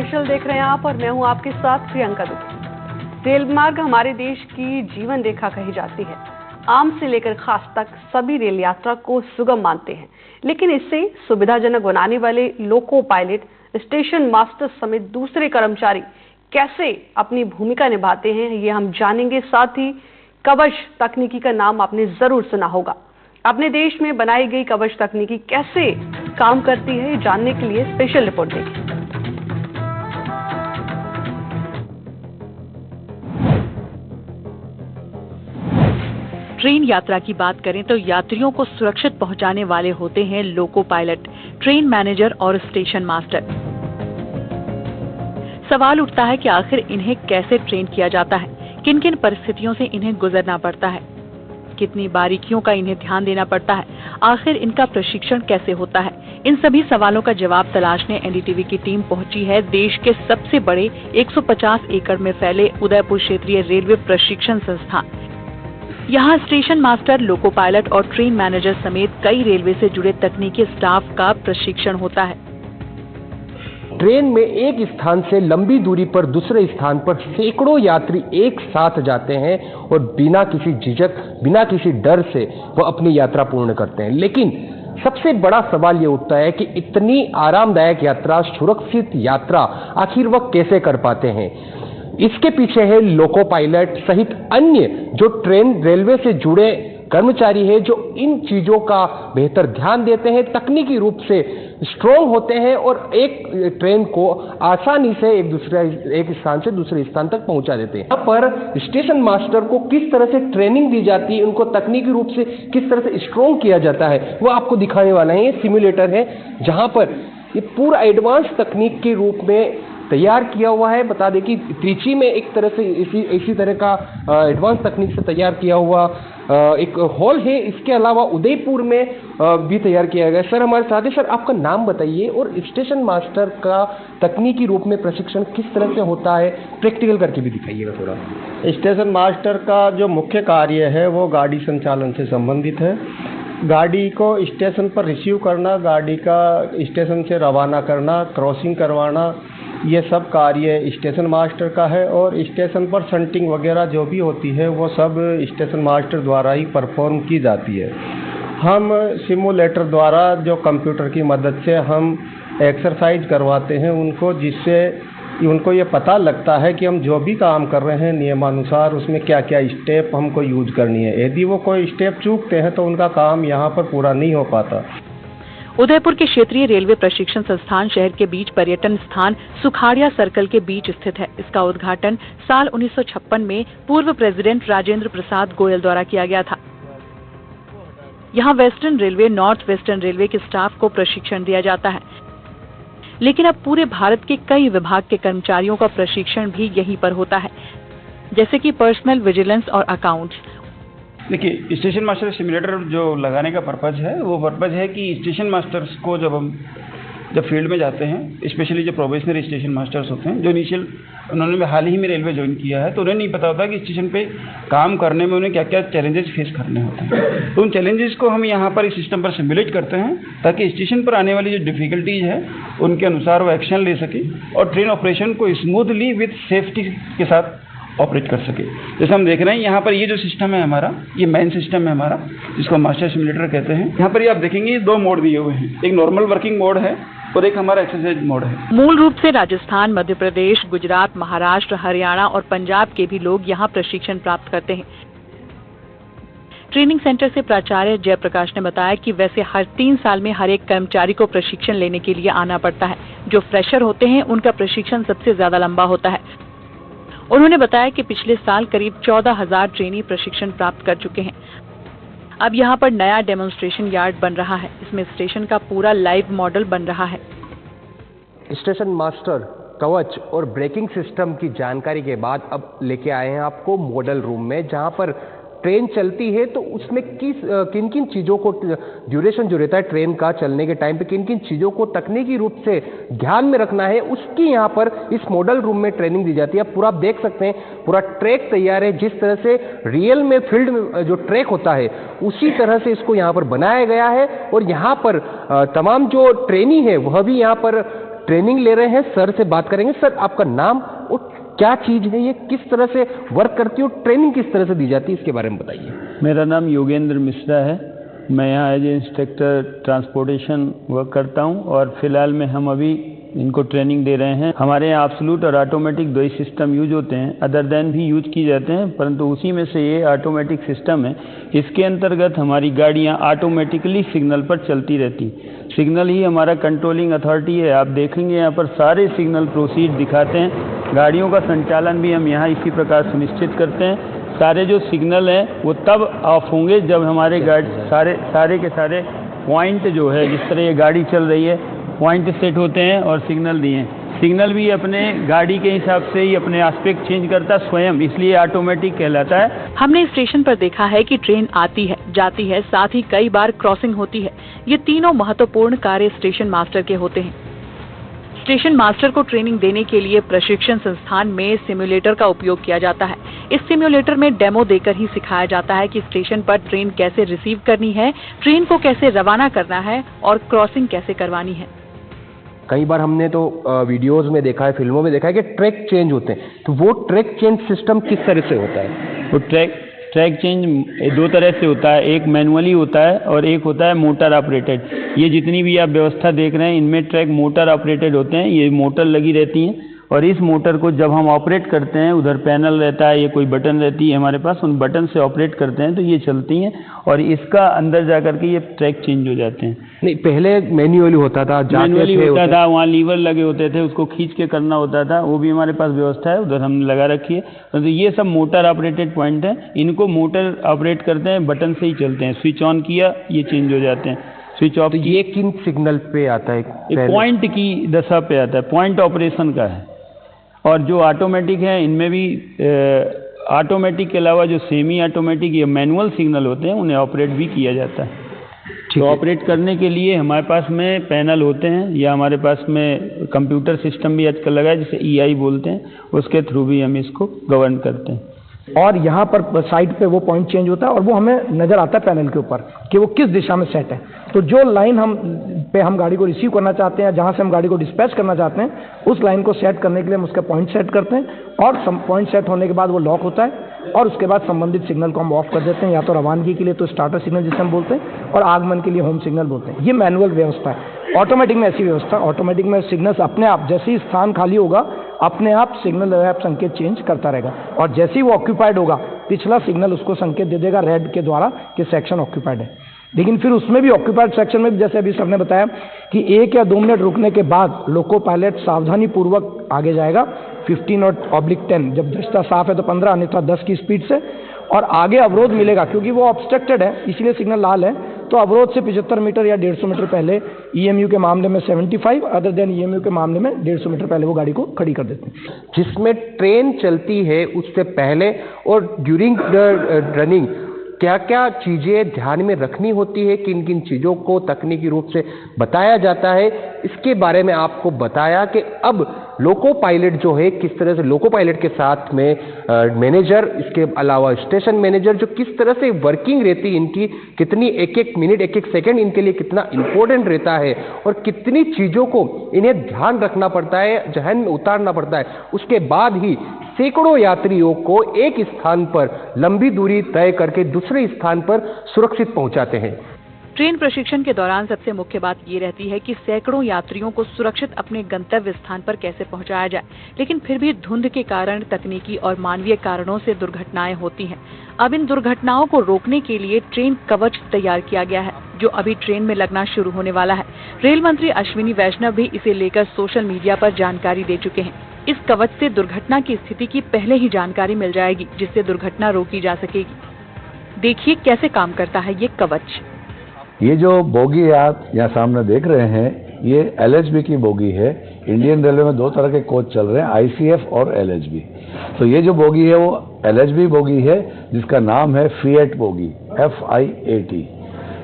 Special देख रहे हैं आप और मैं हूं आपके साथ प्रियंका दुबे। रेल मार्ग हमारे देश की जीवन रेखा कही जाती है। आम से लेकर खास तक सभी रेल यात्रा को सुगम मानते हैं, लेकिन इससे सुविधाजनक बनाने वाले लोको पायलट, स्टेशन मास्टर समेत दूसरे कर्मचारी कैसे अपनी भूमिका निभाते हैं, ये हम जानेंगे। साथ ही कवच तकनीकी का नाम आपने जरूर सुना होगा। अपने देश में बनाई गई कवच तकनीकी कैसे काम करती है, जानने के लिए स्पेशल रिपोर्ट देखिए। ट्रेन यात्रा की बात करें तो यात्रियों को सुरक्षित पहुंचाने वाले होते हैं लोको पायलट, ट्रेन मैनेजर और स्टेशन मास्टर। सवाल उठता है कि आखिर इन्हें कैसे ट्रेन किया जाता है, किन किन परिस्थितियों से इन्हें गुजरना पड़ता है, कितनी बारीकियों का इन्हें ध्यान देना पड़ता है, आखिर इनका प्रशिक्षण कैसे होता है। इन सभी सवालों का जवाब तलाशने एनडीटीवी की टीम पहुंची है देश के सबसे बड़े 150 एकड़ में फैले उदयपुर क्षेत्रीय रेलवे प्रशिक्षण संस्थान। यहाँ स्टेशन मास्टर, लोको पायलट और ट्रेन मैनेजर समेत कई रेलवे से जुड़े तकनीकी स्टाफ का प्रशिक्षण होता है। ट्रेन में एक स्थान से लंबी दूरी पर दूसरे स्थान पर सैकड़ों यात्री एक साथ जाते हैं और बिना किसी झिझक, बिना किसी डर से वो अपनी यात्रा पूर्ण करते हैं। लेकिन सबसे बड़ा सवाल ये उठता है कि इतनी आरामदायक यात्रा, सुरक्षित यात्रा आखिर वह कैसे कर पाते हैं। इसके पीछे है लोको पायलट सहित अन्य जो ट्रेन रेलवे से जुड़े कर्मचारी है, जो इन चीजों का बेहतर ध्यान देते हैं, तकनीकी रूप से स्ट्रॉन्ग होते हैं और एक ट्रेन को आसानी से एक स्थान से दूसरे स्थान तक पहुंचा देते हैं। यहाँ पर स्टेशन मास्टर को किस तरह से ट्रेनिंग दी जाती है, उनको तकनीकी रूप से किस तरह से स्ट्रॉन्ग किया जाता है, वो आपको दिखाने वाला है। ये सिमुलेटर है जहां पर ये पूरा एडवांस तकनीक के रूप में तैयार किया हुआ है। बता दें कि त्रिची में एक तरह से इसी तरह का एडवांस तकनीक से तैयार किया हुआ एक हॉल है। इसके अलावा उदयपुर में भी तैयार किया गया। सर हमारे साथ है। सर आपका नाम बताइए और स्टेशन मास्टर का तकनीकी रूप में प्रशिक्षण किस तरह से होता है, प्रैक्टिकल करके भी दिखाइएगा थोड़ा। स्टेशन मास्टर का जो मुख्य कार्य है वो गाड़ी संचालन से संबंधित है। गाड़ी को स्टेशन पर रिसीव करना, गाड़ी का स्टेशन से रवाना करना, क्रॉसिंग करवाना, ये सब कार्य स्टेशन मास्टर का है। और स्टेशन पर शंटिंग वगैरह जो भी होती है वो सब स्टेशन मास्टर द्वारा ही परफॉर्म की जाती है। हम सिमुलेटर द्वारा जो कंप्यूटर की मदद से हम एक्सरसाइज करवाते हैं उनको, जिससे उनको ये पता लगता है कि हम जो भी काम कर रहे हैं नियमानुसार उसमें क्या क्या स्टेप हमको यूज करनी है। यदि वो कोई स्टेप चूकते हैं तो उनका काम यहाँ पर पूरा नहीं हो पाता। उदयपुर के क्षेत्रीय रेलवे प्रशिक्षण संस्थान शहर के बीच पर्यटन स्थान सुखाड़िया सर्कल के बीच स्थित है। इसका उद्घाटन साल 1956 में पूर्व प्रेसिडेंट राजेंद्र प्रसाद गोयल द्वारा किया गया था। यहाँ western railway, north western railway के स्टाफ को प्रशिक्षण दिया जाता है, लेकिन अब पूरे भारत के कई विभाग के कर्मचारियों का प्रशिक्षण भी यहीं पर होता है, जैसे कि पर्सनल विजिलेंस और अकाउंट्स। देखिए, स्टेशन मास्टर सिमुलेटर जो लगाने का पर्पज़ है वो पर्पज़ है कि स्टेशन मास्टर्स को जब फील्ड में जाते हैं, स्पेशली जो प्रोबेशनरी स्टेशन मास्टर्स होते हैं, जो इनिशियल उन्होंने हाल ही में रेलवे ज्वाइन किया है, तो उन्हें नहीं पता होता कि स्टेशन पे काम करने में उन्हें क्या क्या चैलेंजेस फेस करने होते हैं। तो उन चैलेंजेस को हम यहाँ पर इस सिस्टम पर सिमुलेट करते हैं ताकि स्टेशन पर आने वाली जो डिफ़िकल्टीज है उनके अनुसार वो एक्शन ले सके और ट्रेन ऑपरेशन को स्मूथली विथ सेफ्टी के साथ ऑपरेट कर सके। जैसे हम देख रहे हैं यहाँ पर ये जो सिस्टम है हमारा, ये मेन सिस्टम है हमारा, जिसको मास्टर सिमुलेटर कहते हैं। यहाँ पर ये आप देखेंगे दो मोड दिए हुए हैं, एक नॉर्मल वर्किंग मोड है और एक हमारा एक्सरसाइज मोड है। मूल रूप से राजस्थान, मध्य प्रदेश, गुजरात, महाराष्ट्र, हरियाणा और पंजाब के भी लोग यहाँ प्रशिक्षण प्राप्त करते हैं। ट्रेनिंग सेंटर से प्राचार्य जयप्रकाश ने बताया कि वैसे हर 3 साल में हर एक कर्मचारी को प्रशिक्षण लेने के लिए आना पड़ता है। जो फ्रेशर होते हैं उनका प्रशिक्षण सबसे ज्यादा लंबा होता है। उन्होंने बताया कि पिछले साल करीब 14,000 ट्रेनी प्रशिक्षण प्राप्त कर चुके हैं। अब यहाँ पर नया डेमोन्स्ट्रेशन यार्ड बन रहा है। इसमें स्टेशन का पूरा लाइव मॉडल बन रहा है। स्टेशन मास्टर, कवच और ब्रेकिंग सिस्टम की जानकारी के बाद अब लेके आए हैं आपको मॉडल रूम में, जहां पर ट्रेन चलती है तो उसमें किन किन चीज़ों को, ड्यूरेशन जो रहता है ट्रेन का चलने के टाइम पे किन किन चीज़ों को तकनीकी रूप से ध्यान में रखना है, उसकी यहाँ पर इस मॉडल रूम में ट्रेनिंग दी जाती है। पूरा आप देख सकते हैं, पूरा ट्रैक तैयार है। जिस तरह से रियल में फील्ड में जो ट्रैक होता है उसी तरह से इसको यहाँ पर बनाया गया है। और यहाँ पर तमाम जो ट्रेनी है वह भी यहाँ पर ट्रेनिंग ले रहे हैं, सर से बात करेंगे। सर, आपका नाम और क्या चीज है, ये किस तरह से वर्क करती है और ट्रेनिंग किस तरह से दी जाती है, इसके बारे में बताइए। मेरा नाम योगेंद्र मिश्रा है। मैं यहाँ as a instructor transportation work करता हूँ और फिलहाल में हम अभी इनको ट्रेनिंग दे रहे हैं। हमारे यहाँ एब्सोल्यूट और ऑटोमेटिक दो ही सिस्टम यूज होते हैं, अदर देन भी यूज की जाते हैं, परंतु उसी में से ये ऑटोमेटिक सिस्टम है। इसके अंतर्गत हमारी गाड़ियाँ ऑटोमेटिकली सिग्नल पर चलती रहती। सिग्नल ही हमारा कंट्रोलिंग अथॉरिटी है। आप देखेंगे यहाँ पर सारे सिग्नल प्रोसीड दिखाते हैं। गाड़ियों का संचालन भी हम यहाँ इसी प्रकार सुनिश्चित करते हैं। सारे जो सिग्नल हैं वो तब ऑफ होंगे जब हमारे गाड़ी सारे के सारे पॉइंट जो है, जिस तरह ये गाड़ी चल रही है, पॉइंट सेट होते हैं और सिग्नल दिए हैं। सिग्नल भी अपने गाड़ी के हिसाब से ही अपने एस्पेक्ट चेंज करता है स्वयं, इसलिए ऑटोमेटिक कहलाता है। हमने स्टेशन पर देखा है कि ट्रेन आती है, जाती है, साथ ही कई बार क्रॉसिंग होती है। ये तीनों महत्वपूर्ण कार्य स्टेशन मास्टर के होते हैं। स्टेशन मास्टर को ट्रेनिंग देने के लिए प्रशिक्षण संस्थान में सिम्युलेटर का उपयोग किया जाता है। इस सिम्युलेटर में डेमो देकर ही सिखाया जाता है कि स्टेशन पर ट्रेन कैसे रिसीव करनी है, ट्रेन को कैसे रवाना करना है और क्रॉसिंग कैसे करवानी है। कई बार हमने तो वीडियोस में देखा है, फिल्मों में देखा है कि ट्रैक चेंज होते हैं, तो वो ट्रैक चेंज सिस्टम किस तरह से होता है? तो ट्रैक चेंज दो तरह से होता है, एक मैनुअली होता है और एक होता है मोटर ऑपरेटेड। ये जितनी भी आप व्यवस्था देख रहे हैं इनमें ट्रैक मोटर ऑपरेटेड होते हैं। ये मोटर लगी रहती हैं और इस मोटर को जब हम ऑपरेट करते हैं, उधर पैनल रहता है, ये कोई बटन रहती है हमारे पास, उन बटन से ऑपरेट करते हैं तो ये चलती हैं और इसका अंदर जाकर के ये ट्रैक चेंज हो जाते हैं। नहीं, पहले मैन्युअली होता था, मैनुअली होता था, वहाँ लीवर लगे होते थे, उसको खींच के करना होता था। वो भी हमारे पास व्यवस्था है, उधर हमने लगा रखी है। तो ये सब मोटर ऑपरेटेड पॉइंट हैं। इनको मोटर ऑपरेट करते हैं, बटन से ही चलते हैं। स्विच ऑन किया, ये चेंज हो जाते हैं। स्विच ऑफ, तो ये किन सिग्नल पे आता है? पॉइंट की दशा पे आता है, पॉइंट ऑपरेशन का है। और जो ऑटोमेटिक है इनमें भी ऑटोमेटिक के अलावा जो सेमी ऑटोमेटिक या मैनुअल सिग्नल होते हैं उन्हें ऑपरेट भी किया जाता है। तो ऑपरेट करने के लिए हमारे पास में पैनल होते हैं या हमारे पास में कंप्यूटर सिस्टम भी आजकल लगा है, जिसे EI बोलते हैं, उसके थ्रू भी हम इसको गवर्न करते हैं। और यहाँ पर साइड पे वो पॉइंट चेंज होता है और वो हमें नजर आता है पैनल के ऊपर कि वो किस दिशा में सेट है। तो जो लाइन हम गाड़ी को रिसीव करना चाहते हैं, जहाँ से हम गाड़ी को डिस्पैच करना चाहते हैं, उस लाइन को सेट करने के लिए हम उसका पॉइंट सेट करते हैं और पॉइंट सेट होने के बाद वो लॉक होता है और उसके बाद संबंधित सिग्नल को हम ऑफ कर देते हैं। या तो रवानगी के लिए तो स्टार्टर सिग्नल जिसे हम बोलते हैं और आगमन के लिए होम सिग्नल बोलते हैं। ये मैनुअल व्यवस्था है। ऑटोमेटिक में ऐसी व्यवस्था, ऑटोमेटिक में सिग्नल्स अपने आप, जैसे ही स्थान खाली होगा अपने आप सिग्नल रैप संकेत चेंज करता रहेगा और जैसे ही वो ऑक्यूपाइड होगा पिछला सिग्नल उसको संकेत दे देगा रेड के द्वारा कि सेक्शन ऑक्यूपाइड है। लेकिन फिर उसमें भी ऑक्यूपाइड सेक्शन में भी जैसे अभी सर ने बताया कि 1 या 2 मिनट रुकने के बाद लोको पायलट सावधानी पूर्वक आगे जाएगा 15/10। जब दस्ता साफ है तो 15, अन्यथा 10 की स्पीड से, और आगे अवरोध मिलेगा क्योंकि वो ऑब्स्ट्रक्टेड है इसलिए सिग्नल लाल है। तो अवरोध से 75 मीटर या 150 मीटर पहले, EMU के मामले में 75, अदर देन EMU के मामले में 150 मीटर पहले वो गाड़ी को खड़ी कर देते हैं। जिसमें ट्रेन चलती है उससे पहले और ड्यूरिंग द रनिंग क्या क्या चीजें ध्यान में रखनी होती है, किन किन चीजों को तकनीकी रूप से बताया जाता है, इसके बारे में आपको बताया कि अब लोको पायलट जो है किस तरह से लोको पायलट के साथ में मैनेजर, इसके अलावा स्टेशन मैनेजर जो किस तरह से वर्किंग रहती है इनकी, कितनी एक एक मिनट एक एक सेकंड इनके लिए कितना इंपॉर्टेंट रहता है और कितनी चीज़ों को इन्हें ध्यान रखना पड़ता है, जहन में उतारना पड़ता है। उसके बाद ही सैकड़ों यात्रियों को एक स्थान पर लंबी दूरी तय करके दूसरे स्थान पर सुरक्षित पहुंचाते हैं। ट्रेन प्रशिक्षण के दौरान सबसे मुख्य बात ये रहती है कि सैकड़ों यात्रियों को सुरक्षित अपने गंतव्य स्थान पर कैसे पहुंचाया जाए, लेकिन फिर भी धुंध के कारण, तकनीकी और मानवीय कारणों से दुर्घटनाएं होती हैं। अब इन दुर्घटनाओं को रोकने के लिए ट्रेन कवच तैयार किया गया है, जो अभी ट्रेन में लगना शुरू होने वाला है। रेल मंत्री अश्विनी वैष्णव भी इसे लेकर सोशल मीडिया पर जानकारी दे चुके हैं। इस कवच से दुर्घटना की स्थिति की पहले ही जानकारी मिल जाएगी, जिससे दुर्घटना रोकी जा सकेगी। देखिए कैसे काम करता है ये कवच। ये जो बोगी आप यहाँ सामने देख रहे हैं, ये LHB की बोगी है। इंडियन रेलवे में 2 तरह के कोच चल रहे हैं, ICF और LHB। तो ये जो बोगी है वो LHB बोगी है, जिसका नाम है फिएट बोगी, FIAT।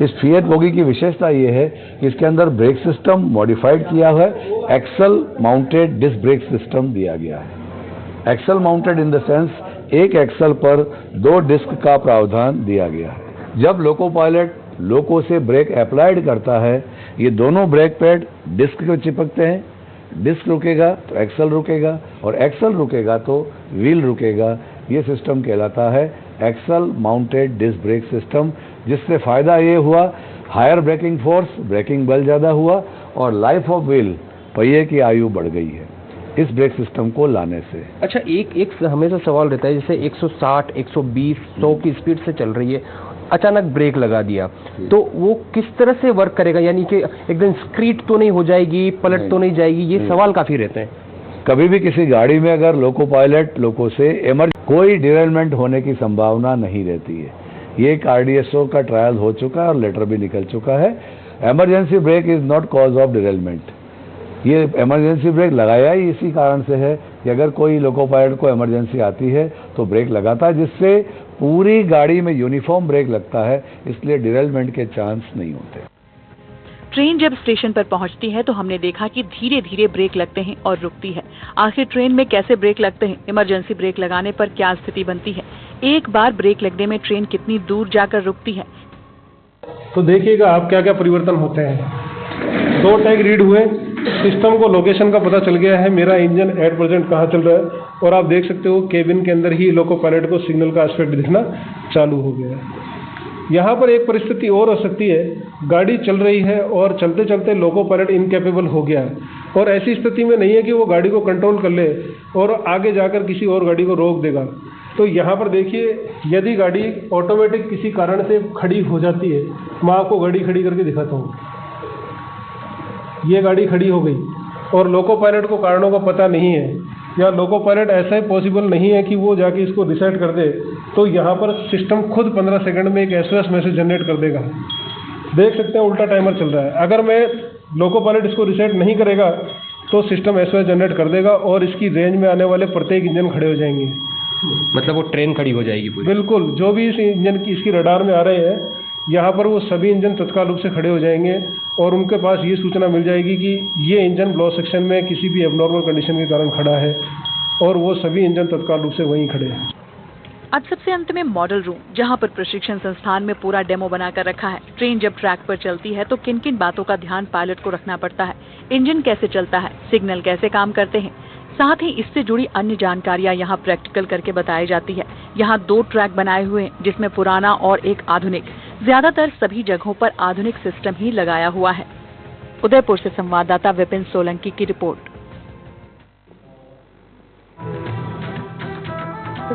इस फिएट बोगी की विशेषता ये है कि इसके अंदर ब्रेक सिस्टम मॉडिफाइड किया हुआ है, axle mounted disc brake system दिया गया है। Axle mounted in the sense एक एक्सल पर 2 डिस्क का प्रावधान दिया गया है। जब लोको पायलट लोको से ब्रेक अप्लाइड करता है, ये दोनों ब्रेक पैड डिस्क को चिपकते हैं, डिस्क रुकेगा तो एक्सल रुकेगा, और एक्सल रुकेगा तो व्हील रुकेगा। ये सिस्टम कहलाता है axle mounted disc brake system, जिससे फ़ायदा ये हुआ हायर ब्रेकिंग फोर्स, ब्रेकिंग बल ज़्यादा हुआ, और लाइफ ऑफ व्हील, पहिए की आयु बढ़ गई है इस ब्रेक सिस्टम को लाने से। अच्छा, एक हमेशा सवाल रहता है, जैसे 160, 120, 100 की स्पीड से चल रही है, अचानक ब्रेक लगा दिया तो वो किस तरह से वर्क करेगा? यानी कि एकदम स्क्रीट तो नहीं हो जाएगी, पलट तो नहीं जाएगी? ये सवाल काफ़ी रहते हैं। कभी भी किसी गाड़ी में अगर लोको पायलट लोको से कोई डिरेलमेंट होने की संभावना नहीं रहती है। ये एक RDSO का ट्रायल हो चुका है और लेटर भी निकल चुका है। Emergency brake is not cause of derailment. ये इमरजेंसी ब्रेक लगाया ही इसी कारण से है कि अगर कोई लोको पायलट को इमरजेंसी आती है तो ब्रेक लगाता है, जिससे पूरी गाड़ी में यूनिफॉर्म ब्रेक लगता है, इसलिए डिरेलमेंट के चांस नहीं होते। ट्रेन जब स्टेशन पर पहुंचती है तो हमने देखा कि धीरे धीरे ब्रेक लगते हैं और रुकती है। आखिर ट्रेन में कैसे ब्रेक लगते हैं? इमरजेंसी ब्रेक लगाने पर क्या स्थिति बनती है? एक बार ब्रेक लगने में ट्रेन कितनी दूर जाकर रुकती है? तो देखिएगा आप क्या क्या परिवर्तन होते हैं। 2 टैग रीड हुए, सिस्टम को लोकेशन का पता चल गया है, मेरा इंजन एट प्रेजेंट कहाँ चल रहा है, और आप देख सकते हो केबिन के अंदर ही लोको पायलट को सिग्नल का एस्पेक्ट दिखना चालू हो गया है। यहाँ पर एक परिस्थिति और हो सकती है, गाड़ी चल रही है और चलते चलते लोको पायलट इनकेपेबल हो गया है, और ऐसी स्थिति में नहीं है कि वो गाड़ी को कंट्रोल कर ले और आगे जाकर किसी और गाड़ी को रोक देगा। तो यहाँ पर देखिए, यदि गाड़ी ऑटोमेटिक किसी कारण से खड़ी हो जाती है, मैं आपको गाड़ी खड़ी करके दिखाता हूँ। ये गाड़ी खड़ी हो गई और लोको पायलट को कारणों का पता नहीं है, या लोको पायलट ऐसा ही पॉसिबल नहीं है कि वो जाके इसको रिसेट कर दे, तो यहाँ पर सिस्टम खुद 15 सेकंड में एक SOS मैसेज जनरेट कर देगा। देख सकते हैं उल्टा टाइमर चल रहा है। अगर मैं लोको पायलट इसको रिसेट नहीं करेगा तो सिस्टम SOS जनरेट कर देगा और इसकी रेंज में आने वाले प्रत्येक इंजन खड़े हो जाएंगे। मतलब वो ट्रेन खड़ी हो जाएगी पूरी? बिल्कुल, जो भी इस इंजन की इसकी रडार में आ रहे हैं, यहाँ पर वो सभी इंजन तत्काल रूप से खड़े हो जाएंगे और उनके पास ये सूचना मिल जाएगी कि ये इंजन ब्लो सेक्शन में किसी भी एबनॉर्मल कंडीशन के कारण खड़ा है, और वो सभी इंजन तत्काल रूप से वहीं खड़े हैं। अब सबसे अंत में मॉडल रूम, जहां पर प्रशिक्षण संस्थान में पूरा डेमो बनाकर रखा है। ट्रेन जब ट्रैक पर चलती है तो किन किन बातों का ध्यान पायलट को रखना पड़ता है, इंजन कैसे चलता है, सिग्नल कैसे काम करते हैं, साथ ही इससे जुड़ी अन्य जानकारियां यहाँ प्रैक्टिकल करके बताई जाती है। यहाँ 2 ट्रैक बनाए हुए हैं, जिसमें पुराना और एक आधुनिक। ज्यादातर सभी जगहों पर आधुनिक सिस्टम ही लगाया हुआ है। उदयपुर से संवाददाता विपिन सोलंकी की रिपोर्ट।